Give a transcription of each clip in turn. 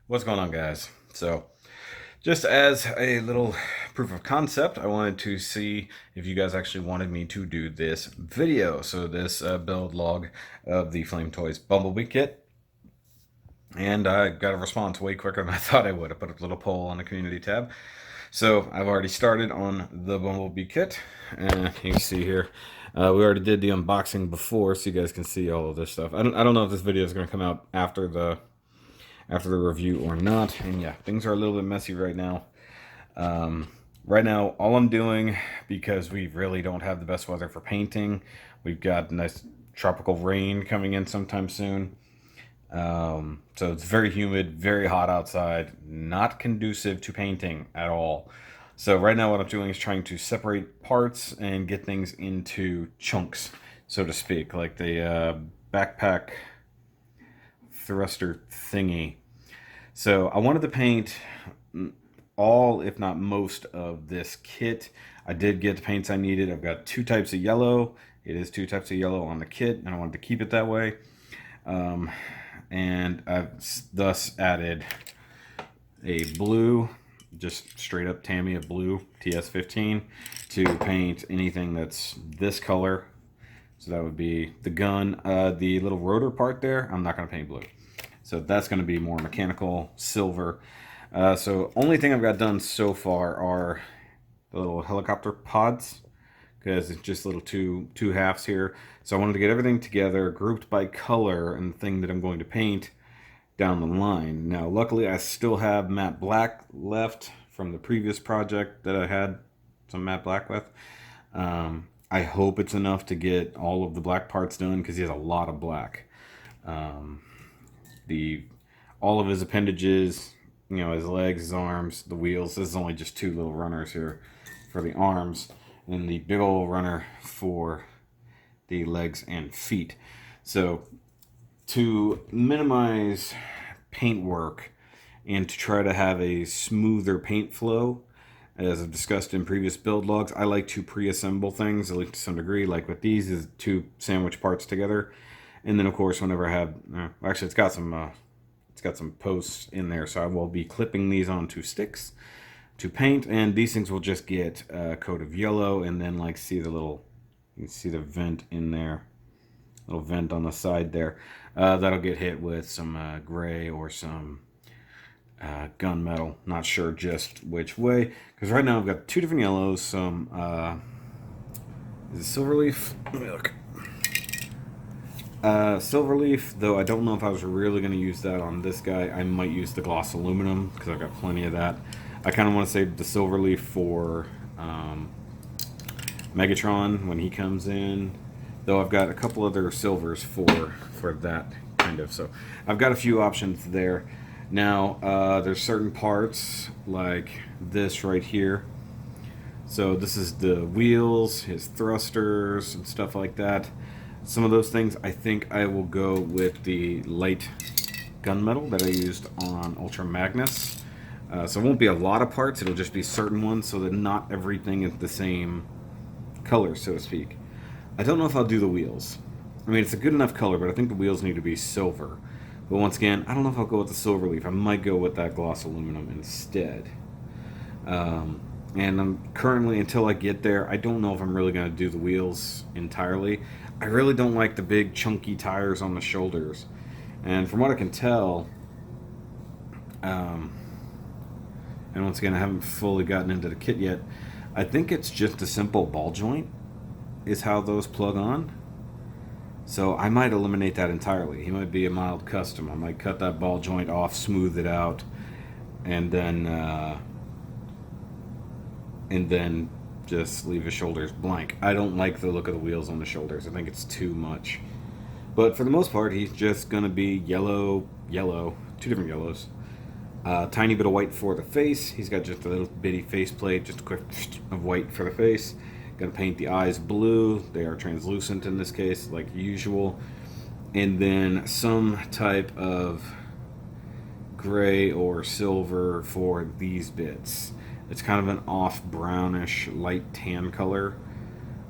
What's going on, guys? So, just as a little proof of concept, I wanted to see if you guys actually wanted me to do this video. So, this build log of the Flame Toys Bumblebee kit. And I got a response way quicker than I thought I would. I put a little poll on the community tab. So, I've already started on the Bumblebee kit. And you can see here, we already did the unboxing before, so you guys can see all of this stuff. I don't know if this video is going to come out after the review or not. And yeah, things are a little bit messy right now. Right now, all I'm doing, because we really don't have the best weather for painting, we've got nice tropical rain coming in sometime soon. So it's very humid, very hot outside, not conducive to painting at all. So right now what I'm doing is trying to separate parts and get things into chunks, so to speak, like the backpack thruster thingy. So I wanted to paint all, if not most, of this kit. I did get the paints I needed. I've got two types of yellow. It is two types of yellow on the kit, and I wanted to keep it that way. And I've thus added a blue, just straight up Tamiya blue TS15 to paint anything that's this color. So that would be the gun. The little rotor part there, I'm not going to paint blue. So that's going to be more mechanical silver. So only thing I've got done so far are the little helicopter pods, because it's just little two halves here. So I wanted to get everything together, grouped by color, and the thing that I'm going to paint down the line. Now, luckily, I still have matte black left from the previous project that I had some matte black with. I hope it's enough to get all of the black parts done, because he has a lot of black. The all of his appendages, you know, his legs, his arms, the wheels. This is only just two little runners here for the arms, and the big old runner for the legs and feet. So to minimize paint work and to try to have a smoother paint flow, as I've discussed in previous build logs, I like to pre-assemble things, at least to some degree. Like with these, is two sandwich parts together. And then, of course, whenever I have, actually, it's got some posts in there, so I will be clipping these onto sticks to paint, and these things will just get a coat of yellow, and then like see the little, you can see the vent in there, little vent on the side there. That'll get hit with some gray or some gunmetal. Not sure just which way, because right now I've got two different yellows. Some is it Silverleaf? Let me look. Silverleaf, though I don't know if I was really going to use that on this guy. I might use the gloss aluminum, because I've got plenty of that. I kind of want to save the Silverleaf for Megatron when he comes in, though I've got a couple other silvers for that kind of. So I've got a few options there. Now, there's certain parts, like this right here. So this is the wheels, his thrusters, and stuff like that. Some of those things, I think I will go with the light gunmetal that I used on Ultra Magnus. So it won't be a lot of parts, it'll just be certain ones, so that not everything is the same color, so to speak. I don't know if I'll do the wheels. I mean, it's a good enough color, but I think the wheels need to be silver. But once again, I don't know if I'll go with the silver leaf. I might go with that gloss aluminum instead. And I'm currently, until I get there, I don't know if I'm really going to do the wheels entirely. I really don't like the big chunky tires on the shoulders. And from what I can tell, and once again, I haven't fully gotten into the kit yet, I think it's just a simple ball joint is how those plug on. So I might eliminate that entirely. He might be a mild custom. I might cut that ball joint off, smooth it out, and then just leave his shoulders blank. I don't like the look of the wheels on the shoulders. I think it's too much. But for the most part, he's just going to be yellow, two different yellows. Tiny bit of white for the face. He's got just a little bitty faceplate, just a quick of white for the face. Going to paint the eyes blue. They are translucent in this case, like usual. And then some type of gray or silver for these bits. It's kind of an off brownish light tan color.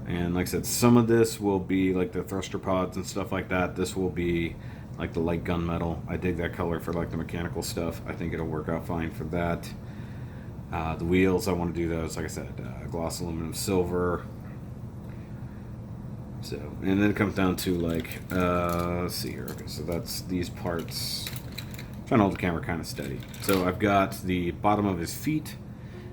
And like I said, some of this will be like the thruster pods and stuff like that. This will be like the light gunmetal. I dig that color for like the mechanical stuff. I think it'll work out fine for that. The wheels, I want to do those, like I said, gloss aluminum silver. So, and then it comes down to like, let's see here. Okay, so that's these parts. I'm trying to hold the camera kind of steady. So I've got the bottom of his feet,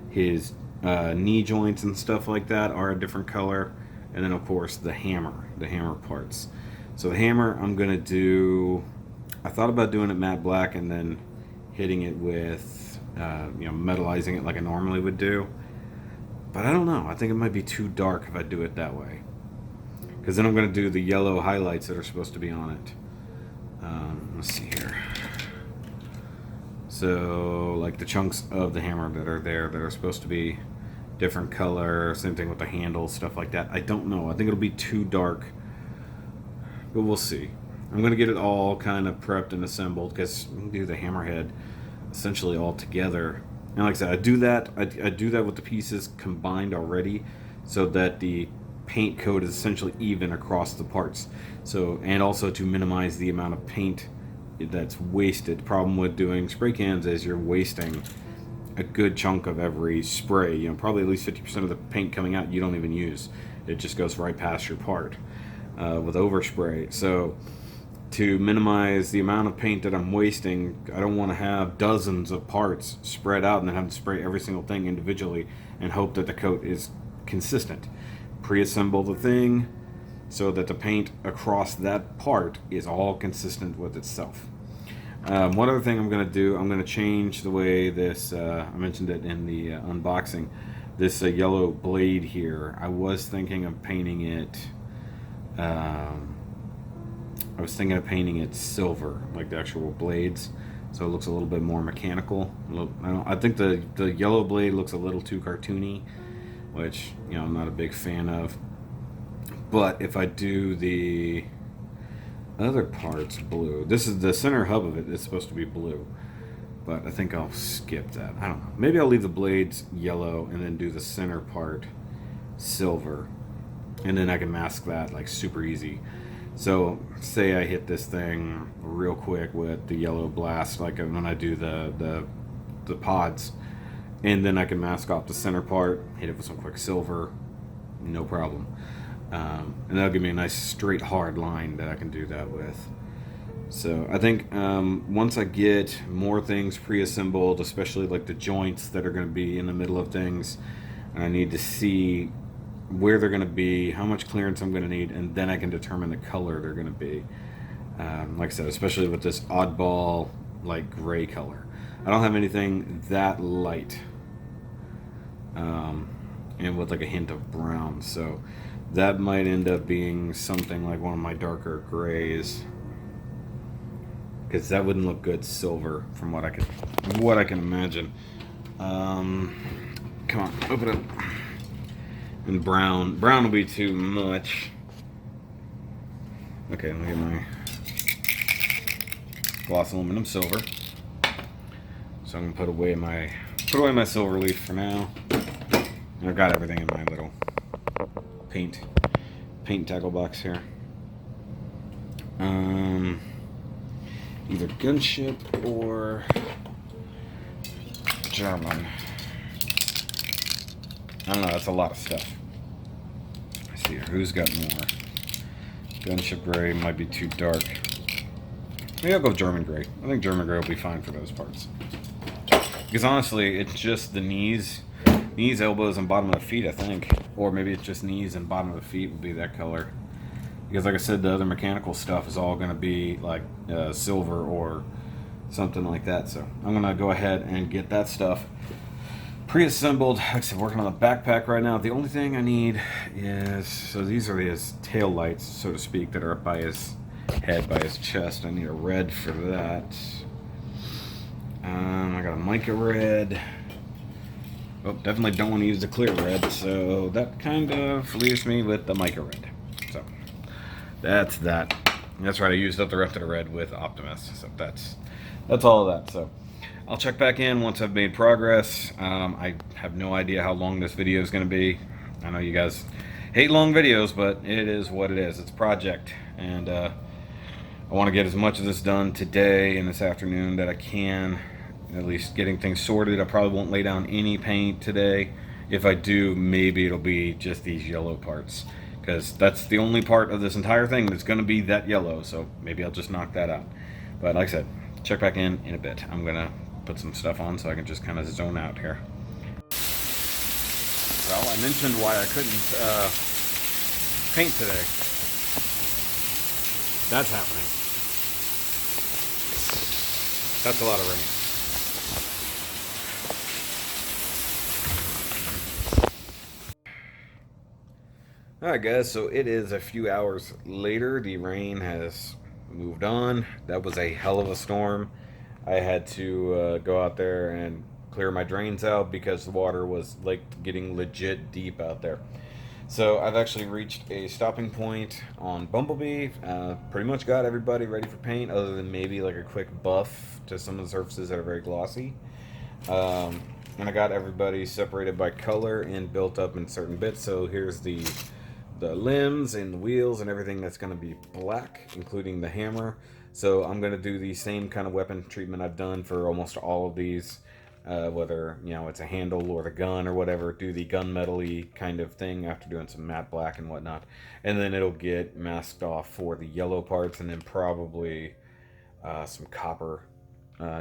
his knee joints and stuff like that are a different color. And then of course the hammer parts. So the hammer, I'm gonna do, I thought about doing it matte black and then hitting it with, metallizing it like I normally would do. But I don't know, I think it might be too dark if I do it that way. Because then I'm gonna do the yellow highlights that are supposed to be on it. Let's see here. So like the chunks of the hammer that are there that are supposed to be different color, same thing with the handles, stuff like that. I don't know, I think it'll be too dark, but we'll see. I'm gonna get it all kind of prepped and assembled because we can do the hammerhead essentially all together. And like I said, I do that with the pieces combined already so that the paint coat is essentially even across the parts. So, and also to minimize the amount of paint that's wasted. The problem with doing spray cans is you're wasting a good chunk of every spray. Probably at least 50% of the paint coming out you don't even use. It just goes right past your part with overspray. So to minimize the amount of paint that I'm wasting, I don't want to have dozens of parts spread out and then have to spray every single thing individually and hope that the coat is consistent. Pre-assemble the thing so that the paint across that part is all consistent with itself. One other thing I'm going to do, I'm going to change the way this, I mentioned it in the unboxing, this yellow blade here. I was thinking of painting it, silver, like the actual blades, so it looks a little bit more mechanical. I think the yellow blade looks a little too cartoony, which I'm not a big fan of. But if I do the other parts blue, this is the center hub of it, it's supposed to be blue, but I think I'll skip that. I don't know, maybe I'll leave the blades yellow and then do the center part silver, and then I can mask that like super easy. So say I hit this thing real quick with the yellow blast, like when I do the pods, and then I can mask off the center part, hit it with some quick silver, no problem. And that'll give me a nice straight hard line that I can do that with. So I think once I get more things pre-assembled, especially like the joints that are going to be in the middle of things, and I need to see where they're going to be, how much clearance I'm going to need, and then I can determine the color they're going to be. Like I said, especially with this oddball like gray color. I don't have anything that light, and with like a hint of brown, so that might end up being something like one of my darker grays, because that wouldn't look good silver from what I can imagine. Come on, open it up. And brown will be too much. Okay, let me get my gloss aluminum silver. So I'm gonna put away my silver leaf for now. And I've got everything in my little paint tackle box here. Either gunship or German. I don't know, that's a lot of stuff. Let's see here, who's got more? Gunship gray might be too dark. Maybe I'll go German gray. I think German gray will be fine for those parts. Because honestly, it's just the knees, elbows, and bottom of the feet, I think. Or maybe it's just knees and bottom of the feet would be that color. Because like I said, the other mechanical stuff is all going to be like silver or something like that. So I'm going to go ahead and get that stuff pre-assembled. Like I said, working on the backpack right now. The only thing I need is, so these are his tail lights, so to speak, that are up by his head, by his chest. I need a red for that. I got a mica red. Oh, definitely don't want to use the clear red, so that kind of leaves me with the mica red. So that's that. That's right, I used up the rest of the red with Optimus, so that's all of that. So I'll check back in once I've made progress. I have no idea how long this video is going to be. I know you guys Hate long videos, but it is what it is. It's a project, and I want to get as much of this done today and this afternoon that I can. At least getting things sorted. I probably won't lay down any paint today. If I do, maybe it'll be just these yellow parts, because that's the only part of this entire thing that's going to be that yellow. So maybe I'll just knock that out. But like I said, check back in a bit. I'm gonna put some stuff on so I can just kind of zone out here. Well, I mentioned why I couldn't paint today. That's happening. That's a lot of rain. Alright guys, so it is a few hours later. The rain has moved on. That was a hell of a storm. I had to go out there and clear my drains out because the water was like getting legit deep out there. So I've actually reached a stopping point on Bumblebee. Pretty much got everybody ready for paint, other than maybe like a quick buff to some of the surfaces that are very glossy. And I got everybody separated by color and built up in certain bits. So here's the limbs and the wheels and everything that's going to be black, including the hammer. So I'm going to do the same kind of weapon treatment I've done for almost all of these. Whether, you know, it's a handle or the gun or whatever, do the gunmetal-y kind of thing after doing some matte black and whatnot. And then it'll get masked off for the yellow parts, and then probably some copper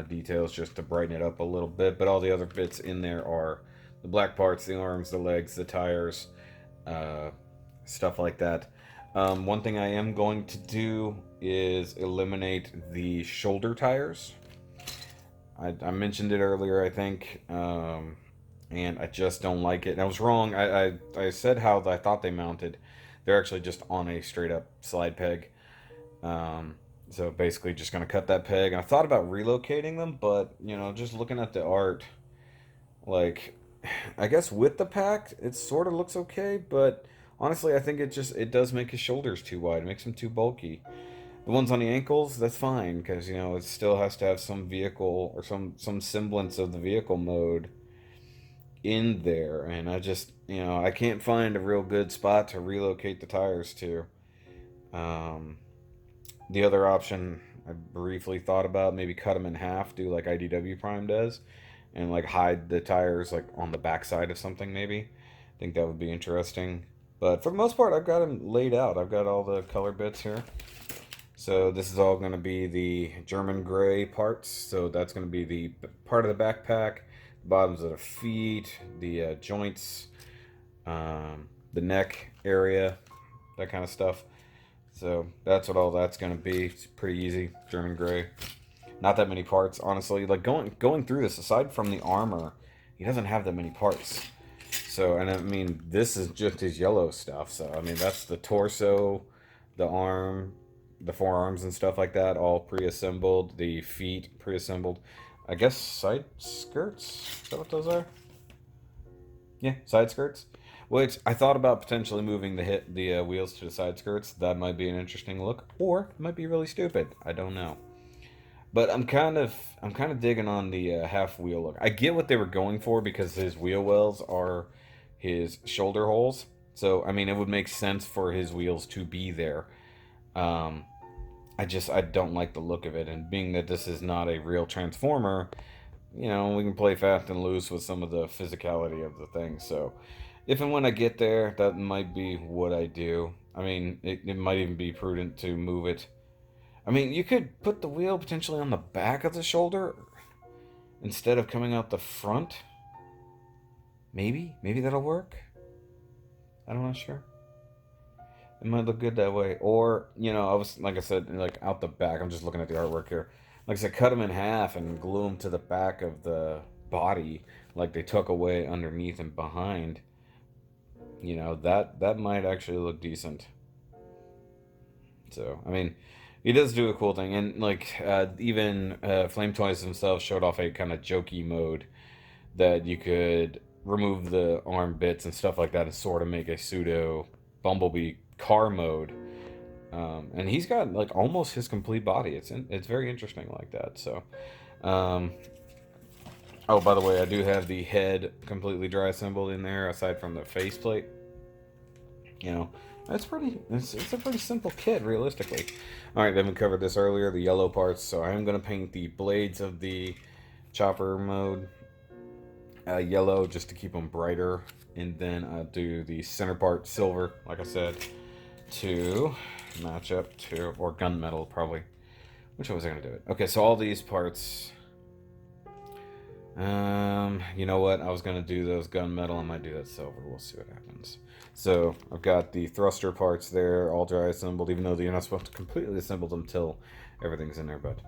details just to brighten it up a little bit. But all the other bits in there are the black parts, the arms, the legs, the tires, stuff like that. One thing I am going to do is eliminate the shoulder tires. I mentioned it earlier, I think, and I just don't like it. And I was wrong. I said how I thought they mounted. They're actually just on a straight up slide peg. So basically just going to cut that peg. I thought about relocating them, but, you know, just looking at the art, like, I guess with the pack, it sort of looks okay, but honestly, I think it does make his shoulders too wide. It makes him too bulky. The ones on the ankles, that's fine, because, you know, it still has to have some vehicle or some semblance of the vehicle mode in there. And I just, you know, I can't find a real good spot to relocate the tires to. The other option I briefly thought about, maybe cut them in half, do like IDW Prime does, and like hide the tires like on the backside of something maybe. I think that would be interesting. But for the most part, I've got them laid out. I've got all the color bits here. So this is all going to be the German gray parts. So that's going to be the part of the backpack, the bottoms of the feet, the joints, the neck area, that kind of stuff. So that's what all that's going to be. It's pretty easy, German gray. Not that many parts, honestly. Like going through this, aside from the armor, he doesn't have that many parts. So, and I mean, this is just his yellow stuff. So, I mean, that's the torso, the arm, the forearms and stuff like that, all pre-assembled. The feet pre-assembled. I guess side skirts? Is that what those are? Yeah, side skirts. Which I thought about potentially moving the wheels to the side skirts. That might be an interesting look, or it might be really stupid. I don't know. But I'm kind of digging on the half wheel look. I get what they were going for because his wheel wells are his shoulder holes. So I mean, it would make sense for his wheels to be there. Um, I don't like the look of it, and being that this is not a real transformer, you know, we can play fast and loose with some of the physicality of the thing. So if and when I get there, that might be what I do. I mean, it might even be prudent to move it. I mean, you could put the wheel potentially on the back of the shoulder instead of coming out the front. Maybe that'll work. I'm not sure. It might look good that way. Or, you know, I was, like I said, like out the back. I'm just looking at the artwork here. Like I said, cut them in half and glue them to the back of the body, like they took away underneath and behind. You know, that might actually look decent. So, I mean, he does do a cool thing. And, like, even Flame Toys themselves showed off a kind of jokey mode that you could remove the arm bits and stuff like that and sort of make a pseudo Bumblebee car mode. And he's got like almost his complete body. It's very interesting like that. So, oh, by the way, I do have the head completely dry assembled in there aside from the faceplate. You know, it's a pretty simple kit, realistically. All right, then we covered this earlier, the yellow parts. So I am going to paint the blades of the chopper mode yellow just to keep them brighter. And then I'll do the center part silver, like I said, to match up to, or gunmetal probably. Which way was I going to do it? Okay, so all these parts... you know what? I was gonna do those gunmetal. I might do that silver. We'll see what happens. So I've got the thruster parts there, all dry assembled, even though you're not supposed to completely assemble them till everything's in there. But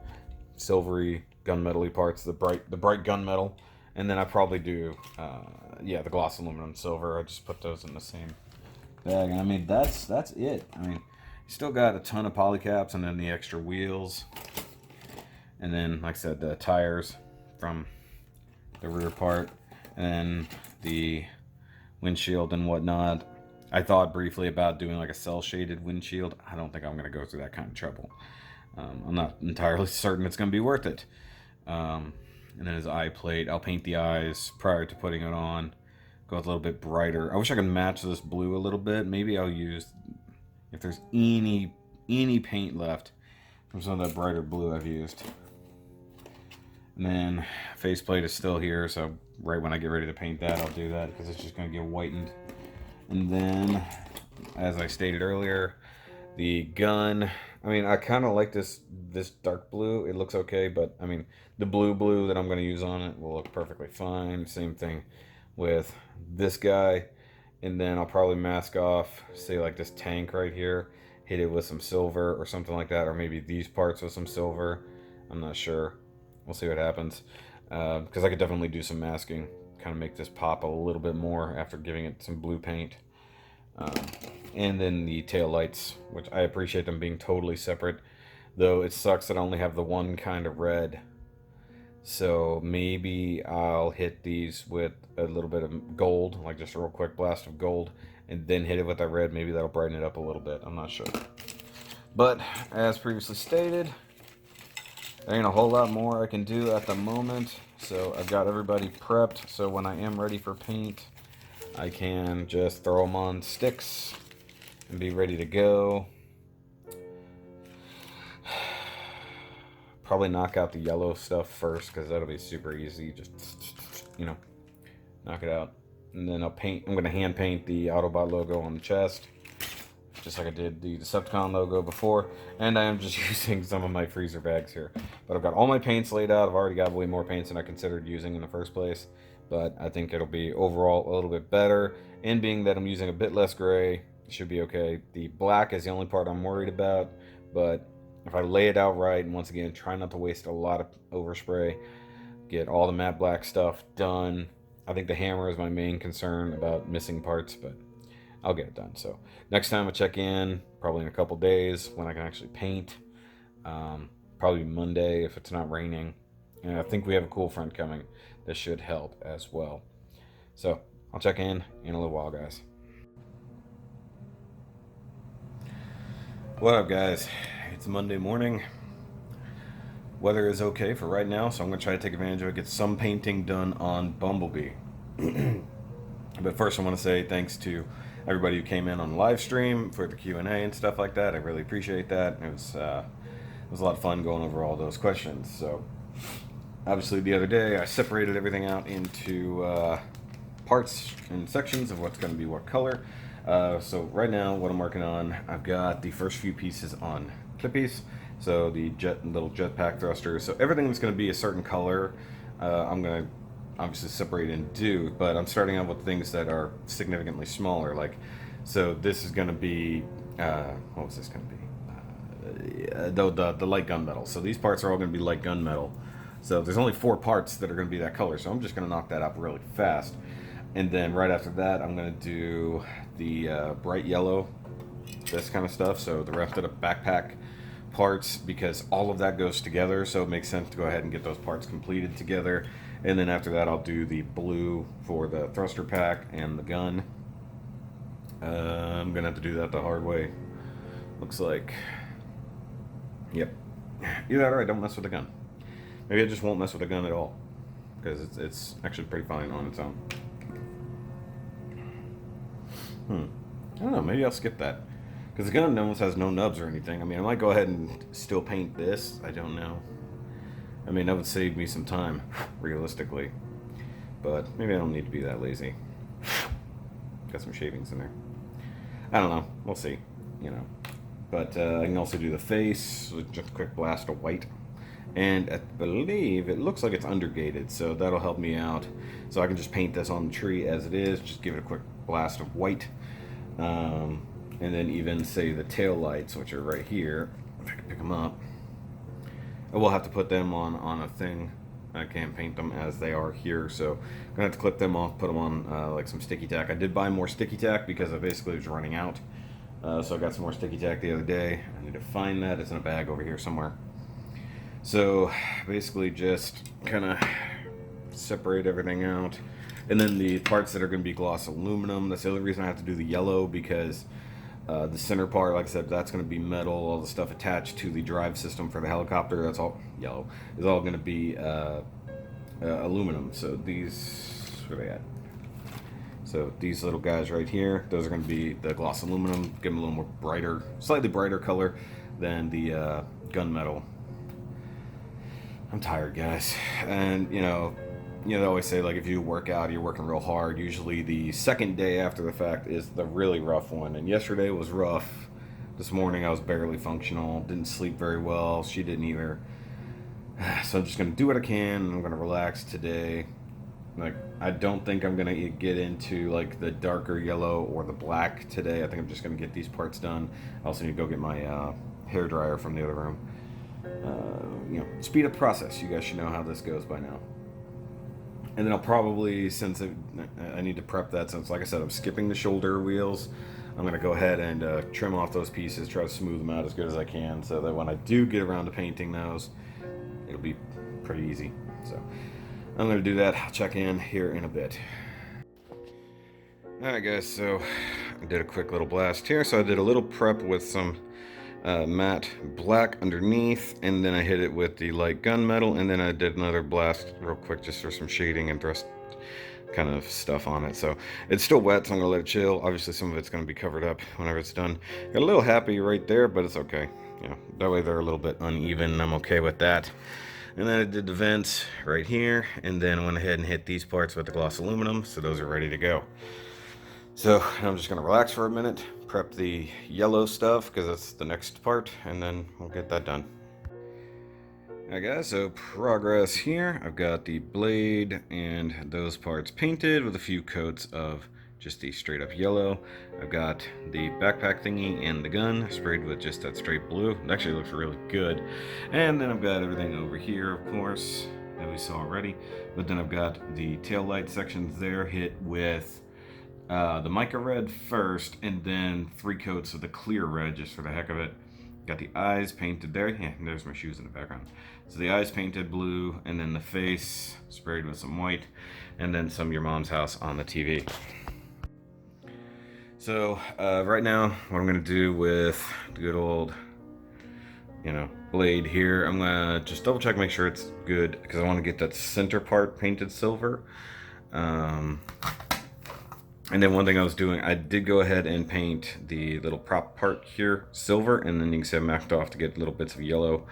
silvery, gunmetal-y parts, the bright gunmetal, and then I probably do, yeah, the gloss aluminum silver. I just put those in the same bag, and I mean that's it. I mean, you still got a ton of polycaps, and then the extra wheels, and then like I said, the tires from the rear part, and the windshield and whatnot. I thought briefly about doing like a cell shaded windshield. I don't think I'm going to go through that kind of trouble. I'm not entirely certain it's going to be worth it. And then his eye plate, I'll paint the eyes prior to putting it on. Go a little bit brighter. I wish I could match this blue a little bit. Maybe I'll use, if there's any paint left from some of that brighter blue I've used. And then faceplate is still here, so right when I get ready to paint that, I'll do that because it's just going to get whitened. And then, as I stated earlier, the gun. I mean, I kind of like this dark blue. It looks okay, but I mean, the blue that I'm going to use on it will look perfectly fine. Same thing with this guy. And then I'll probably mask off, say like this tank right here, hit it with some silver or something like that, or maybe these parts with some silver. I'm not sure. We'll see what happens, because I could definitely do some masking, kind of make this pop a little bit more after giving it some blue paint. And then the tail lights, which I appreciate them being totally separate, though it sucks that I only have the one kind of red. So maybe I'll hit these with a little bit of gold, like just a real quick blast of gold, and then hit it with that red. Maybe that'll brighten it up a little bit. I'm not sure. But as previously stated, there ain't a whole lot more I can do at the moment, so I've got everybody prepped, so when I am ready for paint, I can just throw them on sticks and be ready to go. Probably knock out the yellow stuff first, because that'll be super easy. Just, you know, knock it out. And then I'm going to hand paint the Autobot logo on the chest, just like I did the Decepticon logo before. And I am just using some of my freezer bags here. But I've got all my paints laid out. I've already got way more paints than I considered using in the first place. But I think it'll be overall a little bit better. And being that I'm using a bit less gray, it should be okay. The black is the only part I'm worried about. But if I lay it out right, and once again, try not to waste a lot of overspray, get all the matte black stuff done. I think the hammer is my main concern about missing parts, but I'll get it done. So next time I check in, probably in a couple days when I can actually paint. Probably Monday if it's not raining. And I think we have a cool front coming. This should help as well. So I'll check in a little while, guys. What up, guys? It's Monday morning. Weather is okay for right now, so I'm going to try to take advantage of it, get some painting done on Bumblebee. But first I want to say thanks to everybody who came in on the live stream for the Q&A and stuff like that. I really appreciate that. It was a lot of fun going over all those questions. So obviously the other day I separated everything out into parts and sections of what's going to be what color. So right now what I'm working on, I've got the first few pieces on clippies. So the little jetpack thrusters. So everything that's going to be a certain color, I'm going to obviously separate and do, but I'm starting out with things that are significantly smaller. Like, so this is going to be, what was this going to be? The light gunmetal. So these parts are all going to be light gunmetal. So there's only 4 parts that are going to be that color. So I'm just going to knock that up really fast. And then right after that, I'm going to do the bright yellow, this kind of stuff. So the rest of the backpack parts, because all of that goes together, so it makes sense to go ahead and get those parts completed together. And then after that, I'll do the blue for the thruster pack and the gun. I'm gonna have to do that the hard way, looks like. Yep, either that or I don't mess with the gun. Maybe I just won't mess with the gun at all, because it's actually pretty fine on its own. don't know, maybe I'll skip that. Because the gun almost has no nubs or anything. I mean, I might go ahead and still paint this. I don't know. I mean, that would save me some time, realistically. But maybe I don't need to be that lazy. Got some shavings in there. I don't know. We'll see. You know. But I can also do the face with just a quick blast of white. And I believe it looks like it's undergated, so that'll help me out. So I can just paint this on the tree as it is, just give it a quick blast of white. And then even say the tail lights, which are right here, if I can pick them up. I will have to put them on a thing. I can't paint them as they are here, so I'm gonna have to clip them off, put them on like some sticky tack. I did buy more sticky tack because I basically was running out. So I got some more sticky tack the other day. I need to find that. It's in a bag over here somewhere. So basically just kind of separate everything out. And then the parts that are going to be gloss aluminum, that's the only reason I have to do the yellow, because the center part, like I said, that's going to be metal. All the stuff attached to the drive system for the helicopter, that's all yellow, is all going to be aluminum. So these, where are they at? So these little guys right here, those are going to be the gloss aluminum, give them a little more brighter, slightly brighter color than the gunmetal. I'm tired, guys. And they always say, like, if you work out, you're working real hard. Usually the second day after the fact is the really rough one. And yesterday was rough. This morning I was barely functional, didn't sleep very well. She didn't either. So I'm just going to do what I can, and I'm going to relax today. Like, I don't think I'm going to get into, like, the darker yellow or the black today. I think I'm just going to get these parts done. I also need to go get my hair dryer from the other room. Speed up the process. You guys should know how this goes by now. And then I'll probably, since I need to prep that, since, like I said, I'm skipping the shoulder wheels, I'm going to go ahead and trim off those pieces, try to smooth them out as good as I can, so that when I do get around to painting those, it'll be pretty easy. So I'm going to do that. I'll check in here in a bit. Alright guys, so I did a quick little blast here. So I did a little prep with some matte black underneath, and then I hit it with the light gunmetal, and then I did another blast real quick just for some shading and rest kind of stuff on it. So it's still wet, so I'm gonna let it chill. Obviously some of it's gonna be covered up whenever it's done. Got a little happy right there, but it's okay. That way they're a little bit uneven, and I'm okay with that. And then I did the vents right here, and then went ahead and hit these parts with the gloss aluminum, so those are ready to go. So I'm just gonna relax for a minute, prep the yellow stuff because that's the next part, and then we'll get that done. Alright guys, so progress here. I've got the blade and those parts painted with a few coats of just the straight up yellow. I've got the backpack thingy and the gun sprayed with just that straight blue. It actually looks really good. And then I've got everything over here, of course, that we saw already. But then I've got the tail light sections there hit with the mica red first, and then 3 coats of the clear red just for the heck of it. Got the eyes painted there. Yeah, there's my shoes in the background. So the eyes painted blue, and then the face sprayed with some white, and then some Your Mom's House on the TV. So right now, what I'm gonna do with the good old, blade here, I'm gonna just double check, make sure it's good, because I want to get that center part painted silver. And then one thing I was doing, I did go ahead and paint the little prop part here silver, and then you can see I marked off to get little bits of yellow,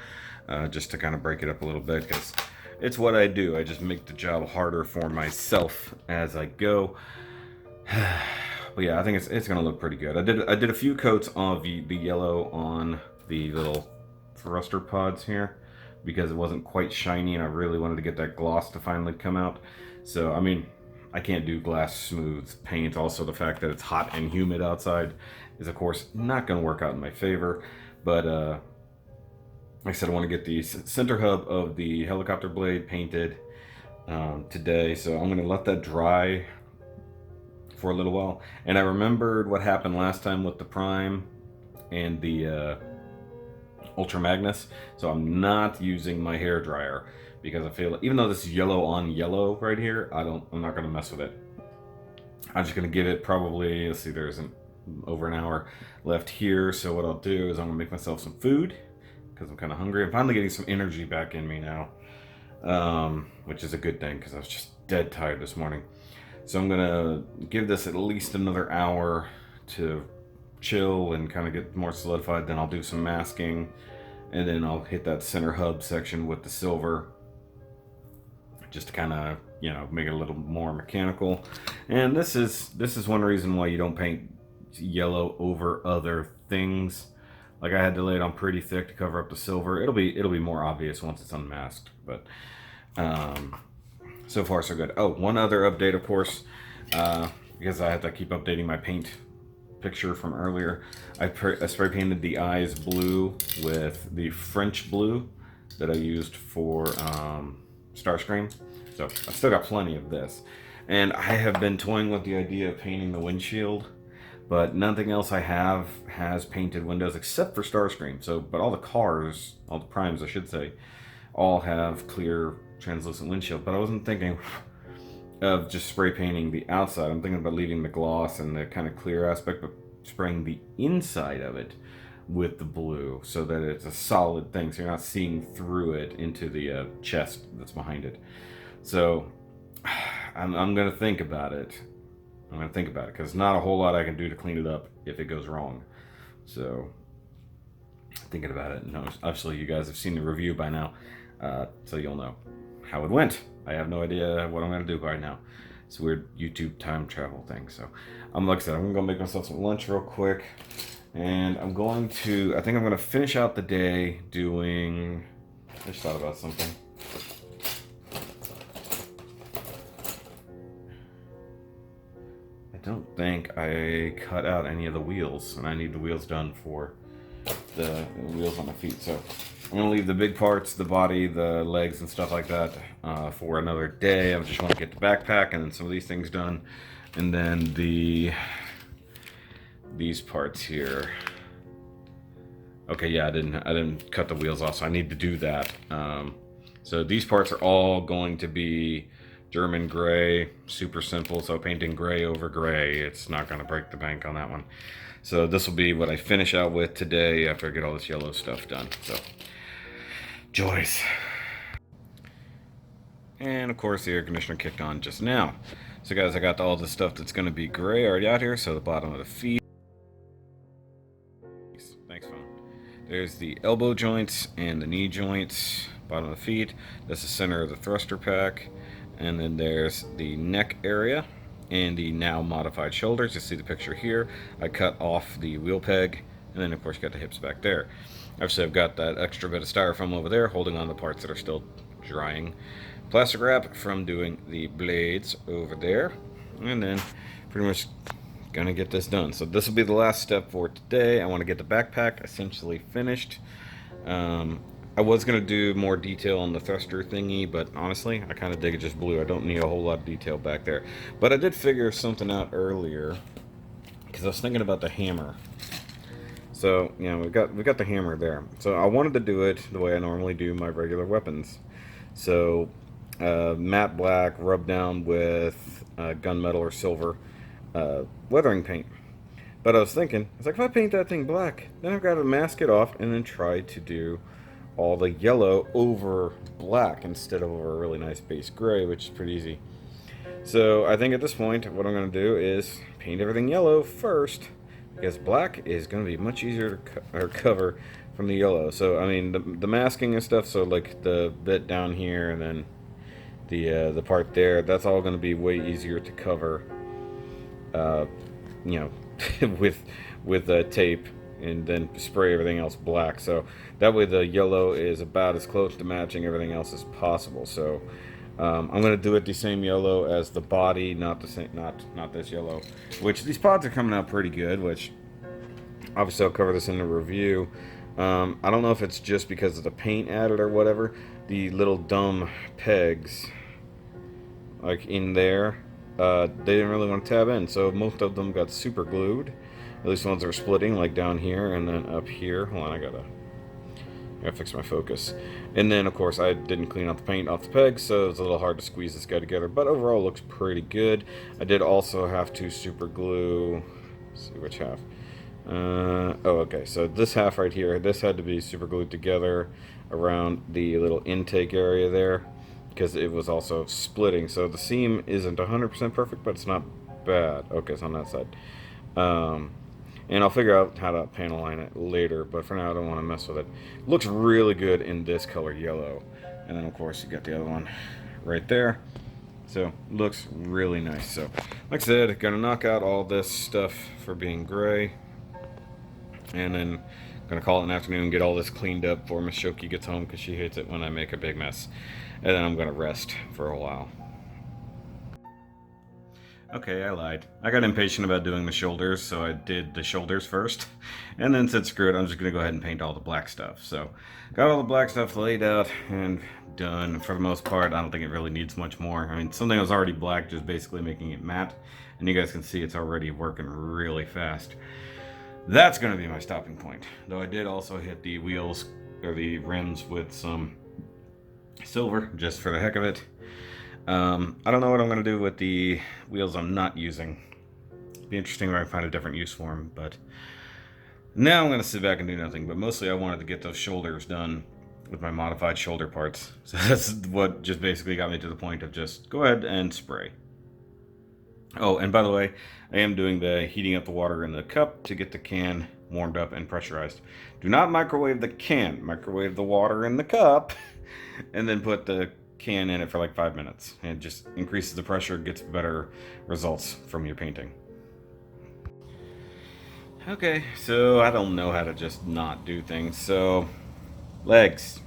just to kind of break it up a little bit, because it's what I do. I just make the job harder for myself as I go. But yeah, I think it's gonna look pretty good. I did a few coats of the yellow on the little thruster pods here, because it wasn't quite shiny, and I really wanted to get that gloss to finally come out. So I mean, I can't do glass smooth paint. Also, the fact that it's hot and humid outside is, of course, not going to work out in my favor. But like I said, I want to get the center hub of the helicopter blade painted today. So I'm going to let that dry for a little while. And I remembered what happened last time with the Prime and the Ultra Magnus. So I'm not using my hair dryer, because I feel, even though this is yellow on yellow right here, I'm not gonna mess with it. I'm just gonna give it probably, let's see, there's over an hour left here. So what I'll do is I'm gonna make myself some food, because I'm kind of hungry. I'm finally getting some energy back in me now, which is a good thing, because I was just dead tired this morning. So I'm gonna give this at least another hour to chill and kind of get more solidified, then I'll do some masking, and then I'll hit that center hub section with the silver, just to kind of, you know, make it a little more mechanical. And this is one reason why you don't paint yellow over other things. Like, I had to lay it on pretty thick to cover up the silver. It'll be more obvious once it's unmasked, but so far so good. Oh, one other update, of course, because I have to keep updating my paint picture from earlier. I spray painted the eyes blue with the French blue that I used for Starscream. So I've still got plenty of this. And I have been toying with the idea of painting the windshield, but nothing else I have has painted windows except for Starscream. So, but all the cars, all the primes I should say, all have clear translucent windshield. But I wasn't thinking of just spray painting the outside. I'm thinking about leaving the gloss and the kind of clear aspect, but spraying the inside of it with the blue so that it's a solid thing, so you're not seeing through it into the chest that's behind it. So I'm gonna think about it. I'm gonna think about it because not a whole lot I can do to clean it up if it goes wrong. So thinking about it, and obviously you guys have seen the review by now, so you'll know how it went. I have no idea what I'm gonna do right now. It's a weird YouTube time travel thing. So like I said, I'm gonna go make myself some lunch real quick, and I think I'm gonna finish out the day doing, I just thought about something. I don't think I cut out any of the wheels, and I need the wheels done for the wheels on my feet. So I'm gonna leave the big parts, the body, the legs, and stuff like that for another day. I just want to get the backpack and then some of these things done, and then these parts here. Okay, yeah, I didn't cut the wheels off, so I need to do that. So these parts are all going to be German gray, super simple. So painting gray over gray, it's not going to break the bank on that one. So this will be what I finish out with today after I get all this yellow stuff done. So joys. And of course the air conditioner kicked on just now. So guys, I got all the stuff that's going to be gray already out here. So the bottom of the feet. Thanks, phone. There's the elbow joints and the knee joints, bottom of the feet. That's the center of the thruster pack. And then there's the neck area and the now modified shoulders. You see the picture here. I cut off the wheel peg, and then of course you got the hips back there. Obviously I've got that extra bit of styrofoam over there holding on the parts that are still drying. Plastic wrap from doing the blades over there. And then pretty much gonna get this done. So this will be the last step for today. I want to get the backpack essentially finished. I was going to do more detail on the thruster thingy, but honestly, I kind of dig it just blue. I don't need a whole lot of detail back there. But I did figure something out earlier, because I was thinking about the hammer. So, you know, we got the hammer there. So I wanted to do it the way I normally do my regular weapons. So, matte black, rubbed down with gunmetal or silver weathering paint. But I was thinking, it's like, if I paint that thing black, then I've got to mask it off and then try to do all the yellow over black instead of over a really nice base gray, which is pretty easy. So I think at this point what I'm going to do is paint everything yellow first, because black is going to be much easier to cover from the yellow. So I mean the masking and stuff, so like the bit down here and then the part there, that's all going to be way easier to cover, you know, with tape, and then spray everything else black. So that way the yellow is about as close to matching everything else as possible. So I'm going to do it the same yellow as the body, not the same, not this yellow. Which these pods are coming out pretty good. Which obviously I'll cover this in the review. I don't know if it's just because of the paint added or whatever. The little dumb pegs, like in there, they didn't really want to tab in, so most of them got super glued. At least the ones that are splitting, like down here and then up here. Hold on, I gotta fix my focus. And then, of course, I didn't clean out the paint off the pegs, so it's a little hard to squeeze this guy together. But overall, it looks pretty good. I did also have to super glue. Let's see which half. Oh, okay. So this half right here, this had to be super glued together around the little intake area there, because it was also splitting. So the seam isn't 100% perfect, but it's not bad. Okay, it's on that side. And I'll figure out how to panel line it later, but for now I don't want to mess with it. It looks really good in this color yellow. And then of course you got the other one right there. So looks really nice. So like I said, gonna knock out all this stuff for being gray. And then gonna call it an afternoon and get all this cleaned up before Miss Shoki gets home because she hates it when I make a big mess. And then I'm gonna rest for a while. Okay, I lied. I got impatient about doing the shoulders, so I did the shoulders first. And then said, screw it, I'm just going to go ahead and paint all the black stuff. So, got all the black stuff laid out and done for the most part. I don't think it really needs much more. I mean, something that was already black, just basically making it matte. And you guys can see it's already working really fast. That's going to be my stopping point. Though I did also hit the wheels, or the rims, with some silver, just for the heck of it. I don't know what I'm going to do with the wheels I'm not using. It'd be interesting if I find a different use for them, but now I'm going to sit back and do nothing. But mostly I wanted to get those shoulders done with my modified shoulder parts. So that's what just basically got me to the point of just go ahead and spray. Oh, and by the way, I am doing the heating up the water in the cup to get the can warmed up and pressurized. Do not microwave the can. Microwave the water in the cup and then put the can in it for like 5 minutes. And it just increases the pressure, gets better results from your painting. Okay, so I don't know how to just not do things. So, legs.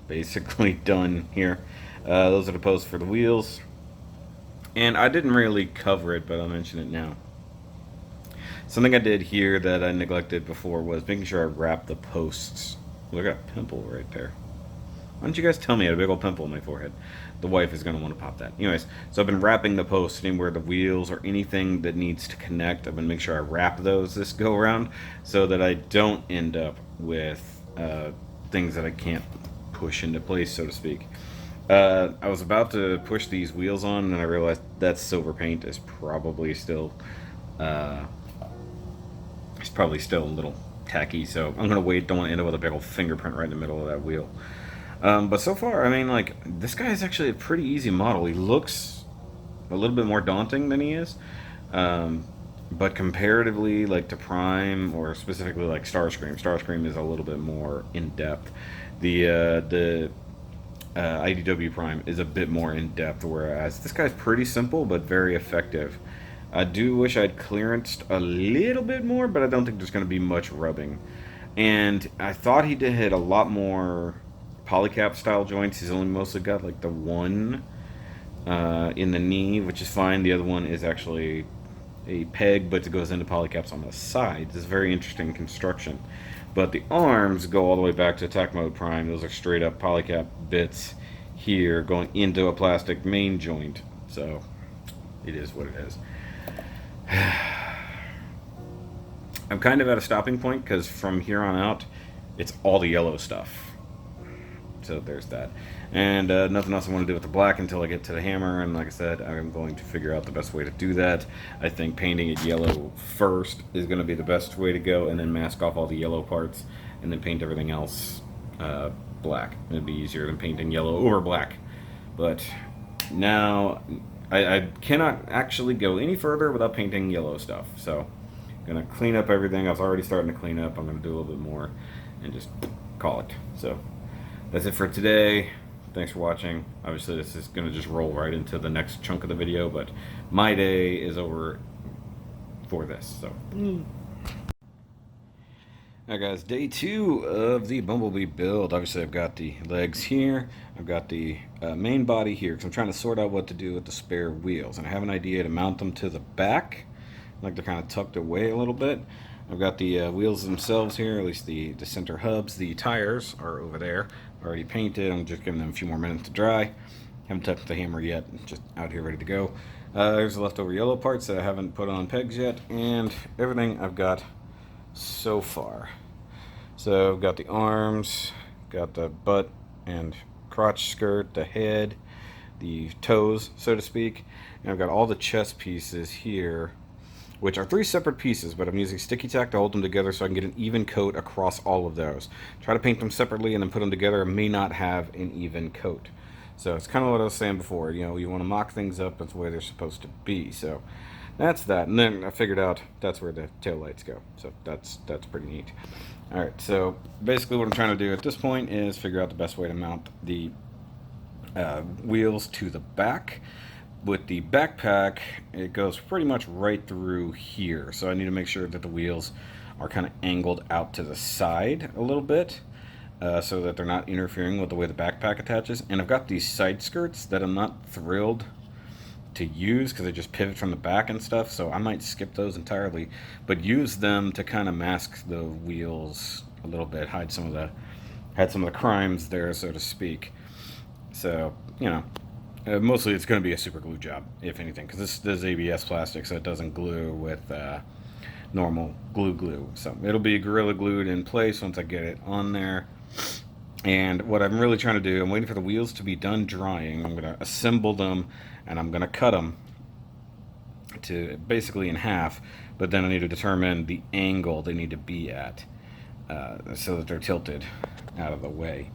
Basically done here. Those are the posts for the wheels. And I didn't really cover it, but I'll mention it now. Something I did here that I neglected before was making sure I wrapped the posts. Look at that pimple right there. Why don't you guys tell me I had a big old pimple on my forehead? The wife is going to want to pop that. Anyways, so I've been wrapping the posts anywhere the wheels or anything that needs to connect. I've been making sure I wrap those this go around so that I don't end up with things that I can't push into place, so to speak. I was about to push these wheels on and I realized that silver paint is probably still a little tacky, so I'm going to wait. Don't want to end up with a big old fingerprint right in the middle of that wheel. But so far, I mean, like, this guy is actually a pretty easy model. He looks a little bit more daunting than he is. But comparatively, like, to Prime, or specifically, like, Starscream is a little bit more in-depth. The IDW Prime is a bit more in-depth, whereas this guy's pretty simple, but very effective. I do wish I'd clearanced a little bit more, but I don't think there's going to be much rubbing. And I thought he did hit a lot more polycap style joints. He's only mostly got like the one in the knee, which is fine. The other one is actually a peg, but it goes into polycaps on the sides. It's very interesting construction. But the arms go all the way back to Attack Mode Prime. Those are straight up polycap bits here going into a plastic main joint. So it is what it is. I'm kind of at a stopping point because from here on out, it's all the yellow stuff. So there's that. And nothing else I want to do with the black until I get to the hammer. And like I said, I'm going to figure out the best way to do that. I think painting it yellow first is going to be the best way to go, and then mask off all the yellow parts, and then paint everything else black. It'd be easier than painting yellow over black. But now I cannot actually go any further without painting yellow stuff. So I'm going to clean up everything. I was already starting to clean up. I'm going to do a little bit more and just call it. So that's it for today. Thanks for watching. Obviously this is going to just roll right into the next chunk of the video, but my day is over for this. So Alright guys, day 2 of the Bumblebee build. Obviously I've got the legs here, I've got the main body here, because I'm trying to sort out what to do with the spare wheels. And I have an idea to mount them to the back, like they're kind of tucked away a little bit. I've got the wheels themselves here, at least the center hubs. The tires are over there, already painted. I'm just giving them a few more minutes to dry. Haven't touched the hammer yet, just out here ready to go. There's the leftover yellow parts that I haven't put on pegs yet, and everything I've got so far. So I've got the arms, got the butt and crotch skirt, the head, the toes, so to speak, and I've got all the chest pieces here, which are 3 separate pieces, but I'm using sticky tack to hold them together so I can get an even coat across all of those. Try to paint them separately and then put them together and may not have an even coat. So it's kind of what I was saying before, you know, you want to mock things up, that's the way they're supposed to be. So that's that. And then I figured out that's where the tail lights go. So that's pretty neat. All right, so basically what I'm trying to do at this point is figure out the best way to mount the wheels to the back. With the backpack, it goes pretty much right through here. So I need to make sure that the wheels are kind of angled out to the side a little bit. So that they're not interfering with the way the backpack attaches. And I've got these side skirts that I'm not thrilled to use because they just pivot from the back and stuff, so I might skip those entirely, but use them to kind of mask the wheels a little bit, hide some of the crimes there, so to speak. So, mostly it's going to be a super glue job, if anything, because this is ABS plastic, so it doesn't glue with normal glue. So it'll be Gorilla Glued in place once I get it on there. And what I'm really trying to do, I'm waiting for the wheels to be done drying. I'm going to assemble them, and I'm going to cut them to basically in half, but then I need to determine the angle they need to be at so that they're tilted out of the way,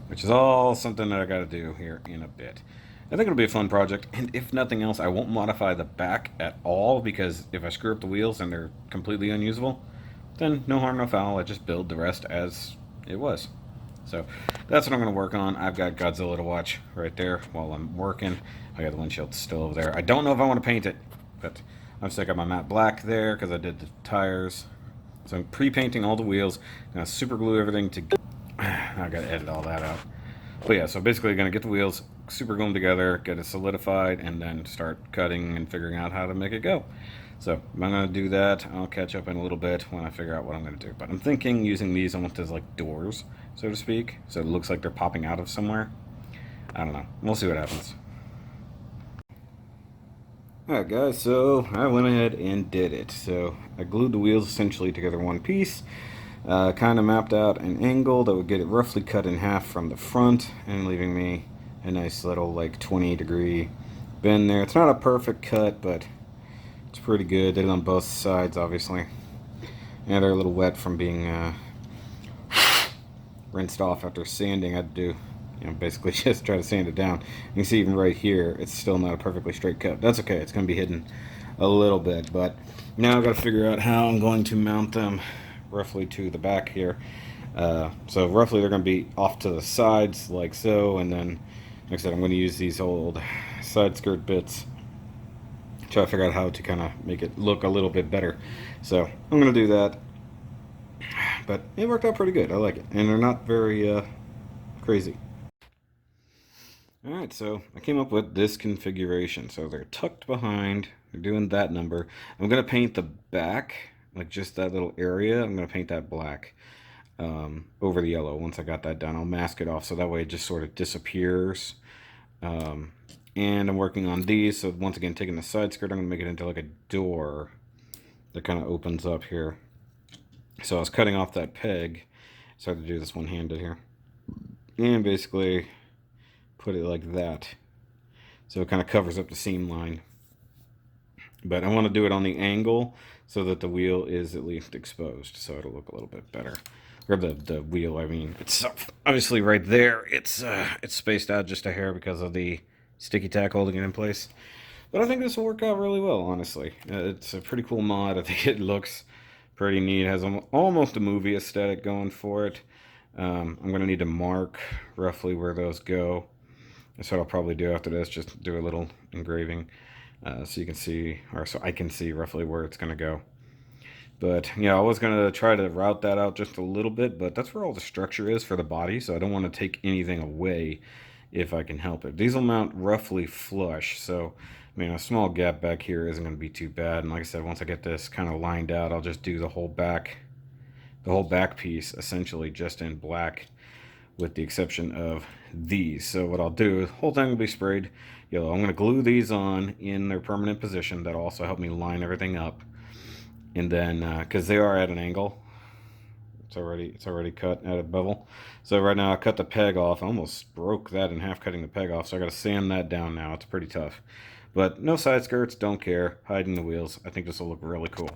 which is all something that I got to do here in a bit. I think it'll be a fun project, and if nothing else, I won't modify the back at all, because if I screw up the wheels and they're completely unusable, then no harm, no foul. I just build the rest as it was. So that's what I'm going to work on. I've got Godzilla to watch right there while I'm working. I got the windshield still over there. I don't know if I want to paint it, but I'm still got my matte black there because I did the tires. So I'm pre-painting all the wheels. I'm going to super glue everything together. I got to edit all that out. But yeah, so basically going to get the wheels, super glue them together, get it solidified, and then start cutting and figuring out how to make it go. So I'm going to do that. I'll catch up in a little bit when I figure out what I'm going to do. But I'm thinking using these almost as like doors, so to speak. So it looks like they're popping out of somewhere. I don't know. We'll see what happens. Alright guys, so I went ahead and did it. So I glued the wheels essentially together one piece. Kind of mapped out an angle that would get it roughly cut in half from the front and leaving me a nice little like 20-degree bend there. It's not a perfect cut, but it's pretty good. Did it on both sides, obviously. And they're a little wet from being rinsed off after sanding. I had to do, basically just try to sand it down. You can see even right here, it's still not a perfectly straight cut. That's okay. It's going to be hidden a little bit, but now I've got to figure out how I'm going to mount them roughly to the back here. So roughly they're going to be off to the sides like so, and then like I said, I'm going to use these old side skirt bits, try to figure out how to kind of make it look a little bit better. So I'm going to do that, but it worked out pretty good. I like it, and they're not very crazy. Alright, so I came up with this configuration. So they're tucked behind, they're doing that number. I'm going to paint the back, like just that little area, I'm going to paint that black over the yellow. Once I got that done, I'll mask it off so that way it just sort of disappears. And I'm working on these, so once again, taking the side skirt, I'm going to make it into like a door that kind of opens up here. So I was cutting off that peg, so I had to do this one-handed here. And basically put it like that. So it kind of covers up the seam line. But I want to do it on the angle so that the wheel is at least exposed, so it'll look a little bit better. Or the wheel, I mean, it's obviously right there. It's spaced out just a hair because of the sticky tack holding it in place. But I think this will work out really well, honestly. It's a pretty cool mod. I think it looks pretty neat. It has almost a movie aesthetic going for it. I'm going to need to mark roughly where those go. That's what I'll probably do after this, just do a little engraving so you can see, or so I can see roughly where it's going to go. But yeah, I was going to try to route that out just a little bit, but that's where all the structure is for the body, so I don't want to take anything away if I can help it. These will mount roughly flush, so I mean a small gap back here isn't going to be too bad. And like I said, once I get this kind of lined out, I'll just do the whole back piece essentially just in black, with the exception of these. So what I'll do, the whole thing will be sprayed yellow. I'm going to glue these on in their permanent position. That'll also help me line everything up. And then, because they are at an angle, it's already cut at a bevel. So right now I cut the peg off. I almost broke that in half cutting the peg off, so I got to sand that down now. It's pretty tough. But no side skirts, don't care. Hiding the wheels. I think this will look really cool.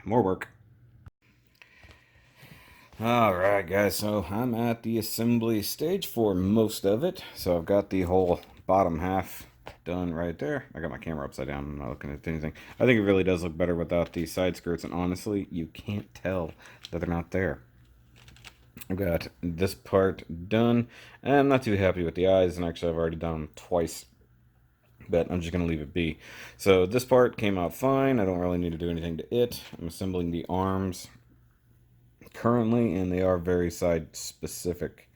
More work. Alright guys, so I'm at the assembly stage for most of it. So I've got the whole bottom half done right there. I got my camera upside down. I'm not looking at anything. I think it really does look better without these side skirts, and honestly, you can't tell that they're not there. I've got this part done, and I'm not too happy with the eyes, and actually I've already done them twice, but I'm just going to leave it be. So this part came out fine. I don't really need to do anything to it. I'm assembling the arms currently, and they are very side specific.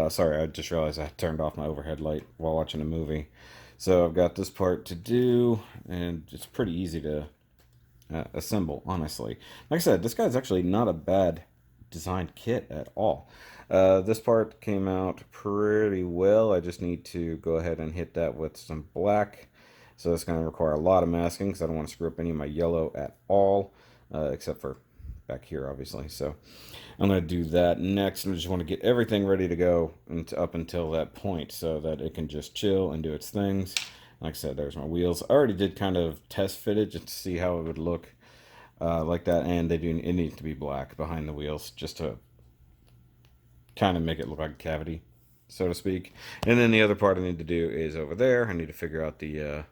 Sorry, I just realized I turned off my overhead light while watching a movie. So I've got this part to do, and it's pretty easy to assemble, honestly. Like I said, this guy's actually not a bad designed kit at all. This part came out pretty well. I just need to go ahead and hit that with some black. So it's going to require a lot of masking because I don't want to screw up any of my yellow at all, except for back here, obviously. So I'm going to do that next, and I just want to get everything ready to go up until that point so that it can just chill and do its things. Like I said, there's my wheels. I already did kind of test fit it just to see how it would look like that, and it needs to be black behind the wheels just to kind of make it look like a cavity, so to speak. And then the other part I need to do is over there. I need to figure out the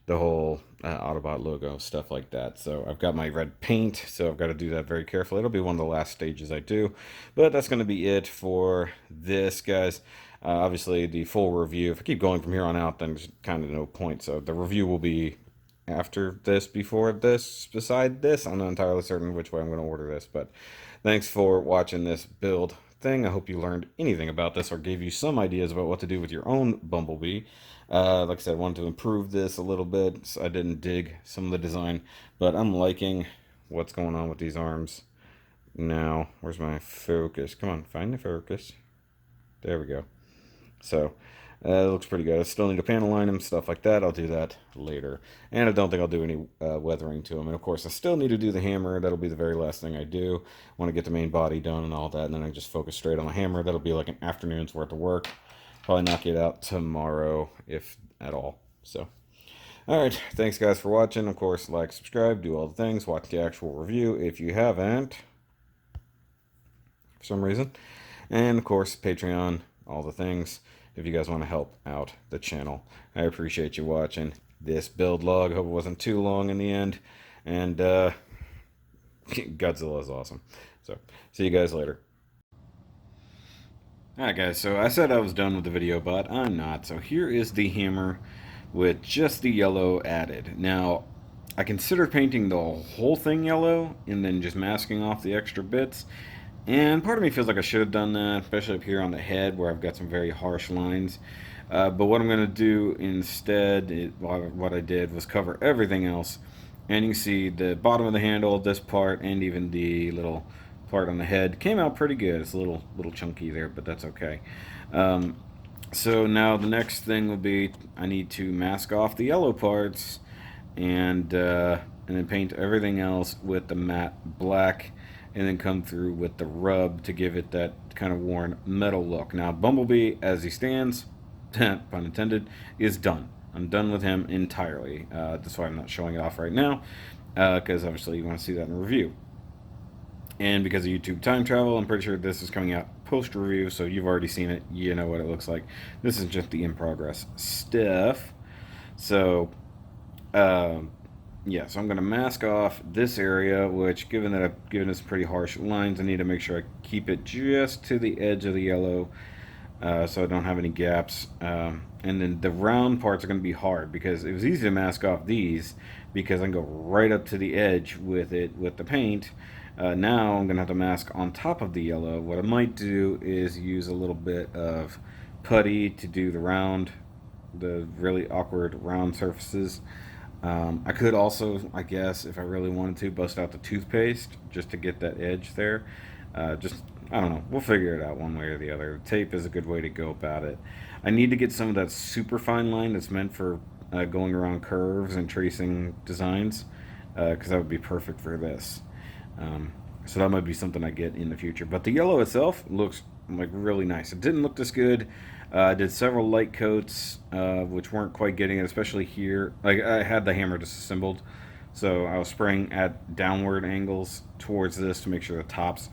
whole Autobot logo, stuff like that. So I've got my red paint, so I've got to do that very carefully. It'll be one of the last stages I do, but that's going to be it for this, guys. Obviously, the full review, if I keep going from here on out, then there's kind of no point. So the review will be after this, before this, beside this. I'm not entirely certain which way I'm going to order this, but thanks for watching this build thing. I hope you learned anything about this or gave you some ideas about what to do with your own Bumblebee. Like I said, I wanted to improve this a little bit, so I didn't dig some of the design, but I'm liking what's going on with these arms now. Where's my focus? Come on, find the focus. There we go. So it looks pretty good. I still need to panel line them, stuff like that. I'll do that later. And I don't think I'll do any weathering to them. And of course, I still need to do the hammer. That'll be the very last thing I do. I want to get the main body done and all that. And then I just focus straight on the hammer. That'll be like an afternoon's worth of work. Probably knock it out tomorrow, if at all. So, alright. Thanks, guys, for watching. Of course, like, subscribe, do all the things. Watch the actual review if you haven't, for some reason. And, of course, Patreon, all the things, if you guys want to help out the channel. I appreciate you watching this build log. Hope it wasn't too long in the end. And Godzilla is awesome. So, see you guys later. Alright, guys, so I said I was done with the video, but I'm not. So here is the hammer with just the yellow added. Now, I considered painting the whole thing yellow and then just masking off the extra bits. And part of me feels like I should have done that, especially up here on the head where I've got some very harsh lines. But what I'm going to do instead, what I did was cover everything else. And you can see the bottom of the handle, this part, and even the little part on the head came out pretty good. It's a little chunky there, but that's okay. So now the next thing will be I need to mask off the yellow parts and then paint everything else with the matte black, and then come through with the rub to give it that kind of worn metal look. Now Bumblebee, as he stands, pun intended, is done. I'm done with him entirely. That's why I'm not showing it off right now, because obviously you want to see that in review. And because of YouTube time travel, I'm pretty sure this is coming out post-review, so you've already seen it. You know what it looks like. This is just the in-progress stuff. So, yeah, so I'm going to mask off this area, which, given that I've given this pretty harsh lines, I need to make sure I keep it just to the edge of the yellow, so I don't have any gaps. And then the round parts are going to be hard, because it was easy to mask off these, because I can go right up to the edge with it, with the paint. Now I'm going to have to mask on top of the yellow. What I might do is use a little bit of putty to do the really awkward round surfaces. I could also, I guess, if I really wanted to, bust out the toothpaste just to get that edge there. I don't know. We'll figure it out one way or the other. Tape is a good way to go about it. I need to get some of that super fine line that's meant for going around curves and tracing designs, because that would be perfect for this. So that might be something I get in the future. But the yellow itself looks like really nice. It didn't look this good. I did several light coats, which weren't quite getting it, especially here. Like, I had the hammer disassembled, so I was spraying at downward angles towards this to make sure the tops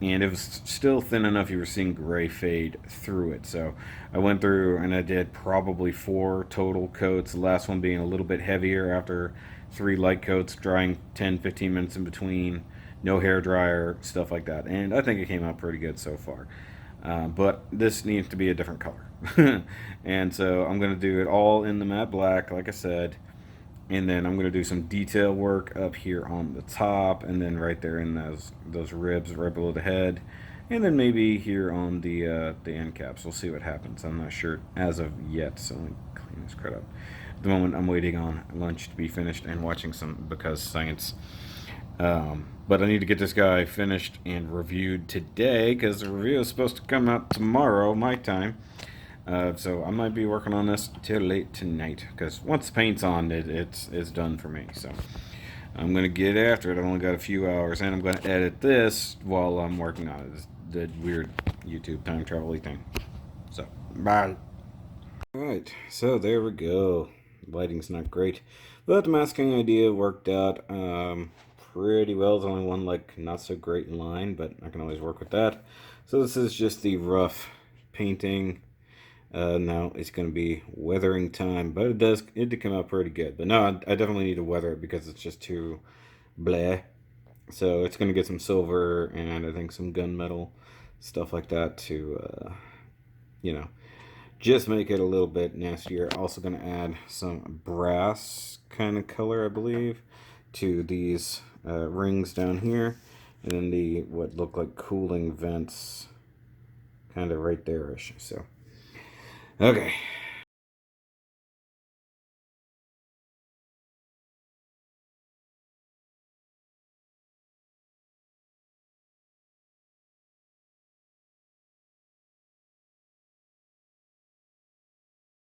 and it was still thin enough you were seeing gray fade through it. So I went through and I did probably 4 total coats, the last one being a little bit heavier after 3 light coats, drying 10-15 minutes in between, no hair dryer, stuff like that. And I think it came out pretty good so far. But this needs to be a different color. And so I'm going to do it all in the matte black, like I said. And then I'm going to do some detail work up here on the top, and then right there in those ribs right below the head, and then maybe here on the end caps. We'll see what happens. I'm not sure as of yet, so let me clean this crud up. At the moment, I'm waiting on lunch to be finished and watching some Because Science. But I need to get this guy finished and reviewed today because the review is supposed to come out tomorrow, my time. So I might be working on this till late tonight because once the paint's on, it's done for me. So I'm gonna get after it. I've only got a few hours, and I'm gonna edit this while I'm working on it. This, the weird YouTube time travel thing. So bye. All right, so there we go. Lighting's not great, but the masking idea worked out pretty well. There's only one like not so great line, but I can always work with that. So this is just the rough painting. Now it's going to be weathering time, but it did come out pretty good. But no, I definitely need to weather it because it's just too bleh. So it's going to get some silver and I think some gunmetal, stuff like that to, you know, just make it a little bit nastier. Also going to add some brass kind of color, I believe, to these rings down here. And then the what look like cooling vents kind of right there-ish. So okay,